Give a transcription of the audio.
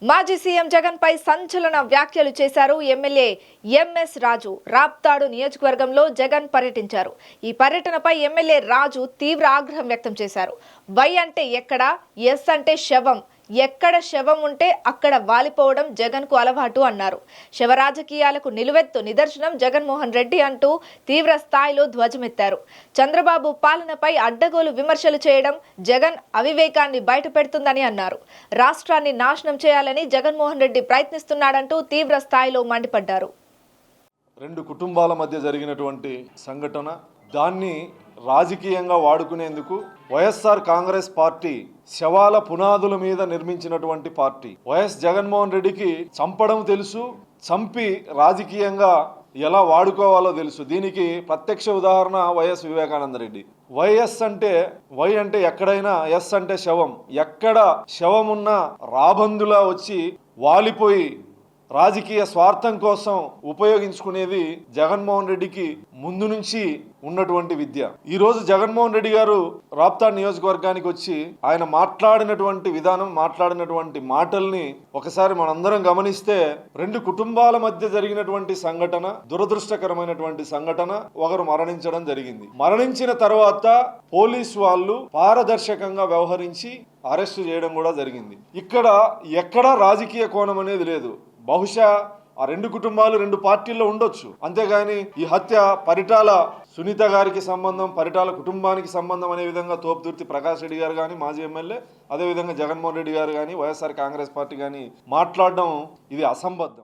మాజీ సీఎం జగన్ పై సంచలన వ్యాఖ్యలు చేశారు ఎమ్మెల్యే ఎంఎస్ రాజు. రాప్తాడు నియోజకవర్గంలో జగన్ పర్యటించారు. ఈ పర్యటనపై ఎమ్మెల్యే రాజు తీవ్ర ఆగ్రహం వ్యక్తం చేశారు. వై అంటే ఎక్కడ, ఎస్ అంటే శవం, ఎక్కడ శవం ఉంటే అక్కడ వాలిపోవడం జగన్ కు అలవాటు అన్నారు. శవ రాజకీయాలకు నిలువెత్తు నిదర్శనం జగన్మోహన్ రెడ్డి అంటూ తీవ్ర స్థాయిలో ధ్వజమెత్తారు. చంద్రబాబు పాలనపై అడ్డగోలు విమర్శలు చేయడం జగన్ అవివేకాన్ని బయటపెడుతుందని అన్నారు. రాష్ట్రాన్ని నాశనం చేయాలని జగన్మోహన్ రెడ్డి ప్రయత్నిస్తున్నాడంటూ తీవ్ర స్థాయిలో మండిపడ్డారు. రెండు కుటుంబాల మధ్య జరిగినటువంటి సంఘటన, దాన్ని రాజకీయంగా వాడుకునేందుకు వైఎస్ఆర్ కాంగ్రెస్ పార్టీ శవాల పునాదుల మీద నిర్మించినటువంటి పార్టీ. వైఎస్ జగన్మోహన్ రెడ్డికి చంపడం తెలుసు, చంపి రాజకీయంగా ఎలా వాడుకోవాలో తెలుసు. దీనికి ప్రత్యక్ష ఉదాహరణ వైఎస్ వివేకానంద రెడ్డి. వై అంటే ఎక్కడైనా, ఎస్ అంటే శవం. ఎక్కడ శవం ఉన్నా రాబందులా వచ్చి వాలిపోయి రాజకీయ స్వార్థం కోసం ఉపయోగించుకునేది జగన్మోహన్ రెడ్డికి ముందు నుంచి ఉన్నటువంటి విద్య. ఈరోజు జగన్మోహన్ రెడ్డి గారు రాప్తాడ్ నియోజకవర్గానికి వచ్చి ఆయన మాట్లాడినటువంటి విధానం, మాట్లాడినటువంటి మాటల్ని ఒకసారి మనందరం గమనిస్తే, రెండు కుటుంబాల మధ్య జరిగినటువంటి సంఘటన, దురదృష్టకరమైనటువంటి సంఘటన. ఒకరు మరణించడం జరిగింది. మరణించిన తర్వాత పోలీసు వాళ్ళు పారదర్శకంగా వ్యవహరించి అరెస్టు చేయడం కూడా జరిగింది. ఇక్కడ ఎక్కడా రాజకీయ కోణం అనేది లేదు. బహుశా ఆ రెండు కుటుంబాలు రెండు పార్టీల్లో ఉండొచ్చు, అంతేగాని ఈ హత్య పరిటాల సునీత గారికి సంబంధం, పరిటాల కుటుంబానికి సంబంధం అనే విధంగా తోపుదుర్తి ప్రకాష్ రెడ్డి గారు కానీ, మాజీ ఎమ్మెల్యే, అదేవిధంగా జగన్మోహన్ రెడ్డి గారు కానీ, వైఎస్ఆర్ కాంగ్రెస్ పార్టీ కానీ మాట్లాడడం ఇది అసంబద్ధం.